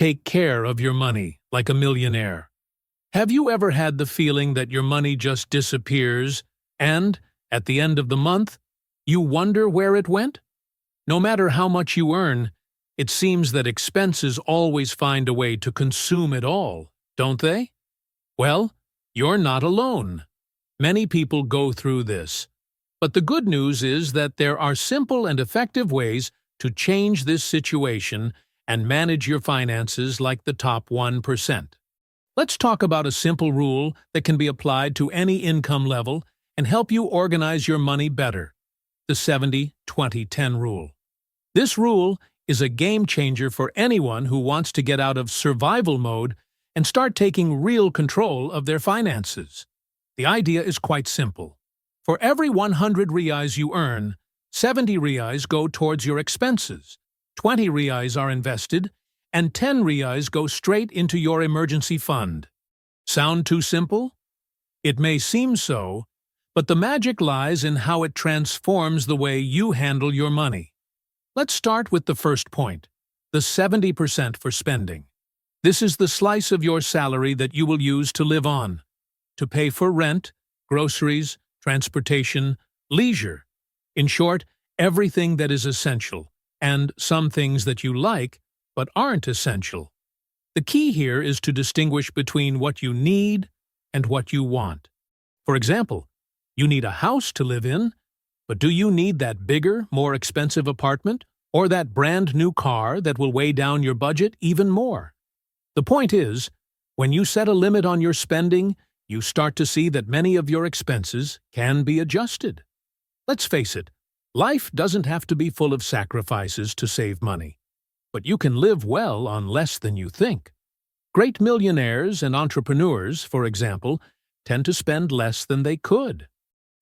take care of your money like a millionaire. Have you ever had the feeling that your money just disappears and, at the end of the month, you wonder where it went? No matter how much you earn, it seems that expenses always find a way to consume it all, don't they? Well, you're not alone. Many people go through this. But the good news is that there are simple and effective ways to change this situation and manage your finances like the top 1%. Let's talk about a simple rule that can be applied to any income level and help you organize your money better: the 70-20-10 rule. This rule is a game changer for anyone who wants to get out of survival mode and start taking real control of their finances. The idea is quite simple. For every 100 reais you earn, 70 reais go towards your expenses, 20 reais are invested, and 10 reais go straight into your emergency fund. Sound too simple? It may seem so, but the magic lies in how it transforms the way you handle your money. Let's start with the first point, the 70% for spending. This is the slice of your salary that you will use to live on, to pay for rent, groceries, transportation, leisure. In short, everything that is essential, and some things that you like but aren't essential. The key here is to distinguish between what you need and what you want. For example, you need a house to live in, but do you need that bigger, more expensive apartment, or that brand new car that will weigh down your budget even more? The point is, when you set a limit on your spending, you start to see that many of your expenses can be adjusted. Let's face it, life doesn't have to be full of sacrifices to save money, but you can live well on less than you think. Great millionaires and entrepreneurs, for example, tend to spend less than they could.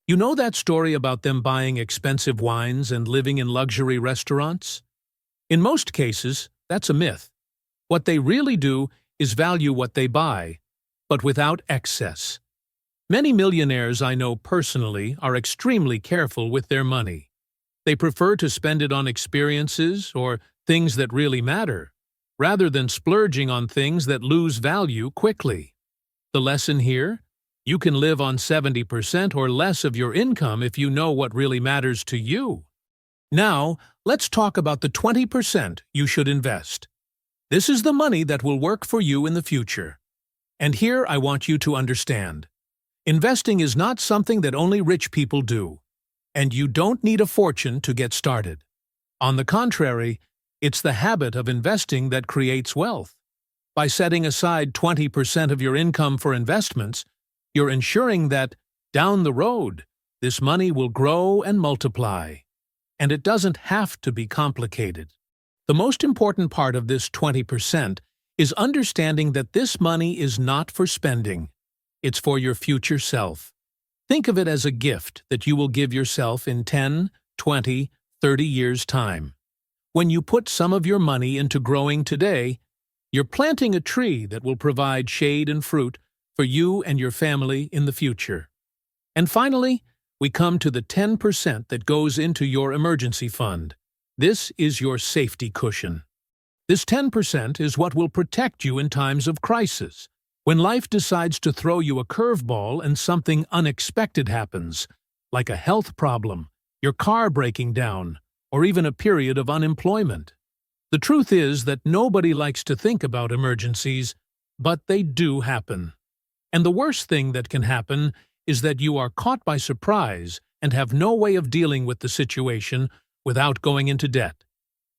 You know that story about them buying expensive wines and living in luxury restaurants? In most cases, that's a myth. What they really do is value what they buy, but without excess. Many millionaires I know personally are extremely careful with their money. They prefer to spend it on experiences or things that really matter, rather than splurging on things that lose value quickly. The lesson here? You can live on 70% or less of your income if you know what really matters to you. Now, let's talk about the 20% you should invest. This is the money that will work for you in the future. And here I want you to understand. Investing is not something that only rich people do, and you don't need a fortune to get started. On the contrary, it's the habit of investing that creates wealth. By setting aside 20% of your income for investments, you're ensuring that, down the road, this money will grow and multiply. And it doesn't have to be complicated. The most important part of this 20% is understanding that this money is not for spending. It's for your future self. Think of it as a gift that you will give yourself in 10, 20, 30 years' time. When you put some of your money into growing today, you're planting a tree that will provide shade and fruit for you and your family in the future. And finally, we come to the 10% that goes into your emergency fund. This is your safety cushion. This 10% is what will protect you in times of crisis. When life decides to throw you a curveball and something unexpected happens, like a health problem, your car breaking down, or even a period of unemployment. The truth is that nobody likes to think about emergencies, but they do happen. And the worst thing that can happen is that you are caught by surprise and have no way of dealing with the situation without going into debt.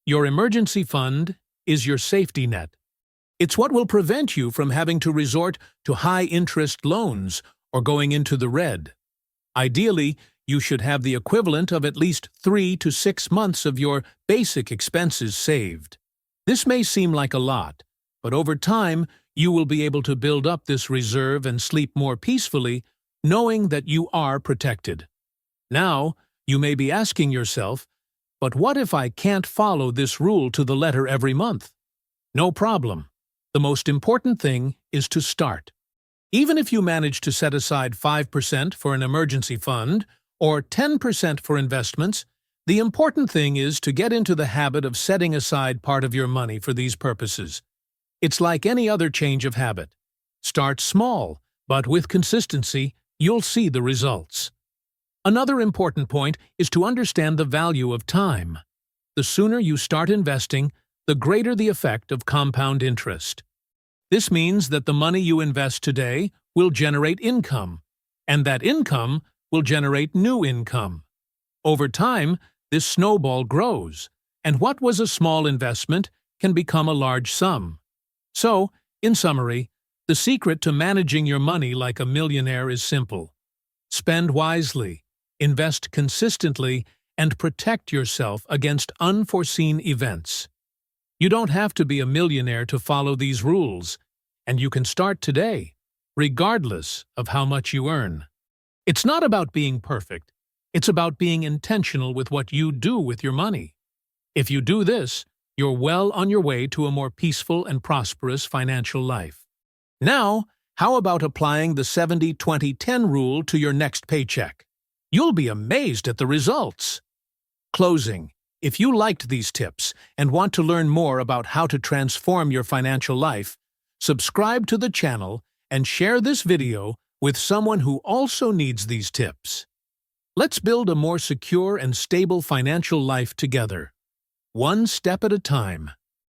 Your emergency fund is your safety net. It's what will prevent you from having to resort to high-interest loans or going into the red. Ideally, you should have the equivalent of at least 3 to 6 months of your basic expenses saved. This may seem like a lot, but over time, you will be able to build up this reserve and sleep more peacefully, knowing that you are protected. Now, you may be asking yourself, but what if I can't follow this rule to the letter every month? No problem. The most important thing is to start. Even if you manage to set aside 5% for an emergency fund or 10% for investments, the important thing is to get into the habit of setting aside part of your money for these purposes. It's like any other change of habit. Start small, but with consistency, you'll see the results. Another important point is to understand the value of time. The sooner you start investing, the greater the effect of compound interest. This means that the money you invest today will generate income, and that income will generate new income. Over time, this snowball grows, and what was a small investment can become a large sum. So, in summary, the secret to managing your money like a millionaire is simple. Spend wisely, invest consistently, and protect yourself against unforeseen events. You don't have to be a millionaire to follow these rules, and you can start today, regardless of how much you earn. It's not about being perfect. It's about being intentional with what you do with your money. If you do this, you're well on your way to a more peaceful and prosperous financial life. Now, how about applying the 70-20-10 rule to your next paycheck? You'll be amazed at the results. Closing. If you liked these tips and want to learn more about how to transform your financial life, subscribe to the channel and share this video with someone who also needs these tips. Let's build a more secure and stable financial life together, one step at a time.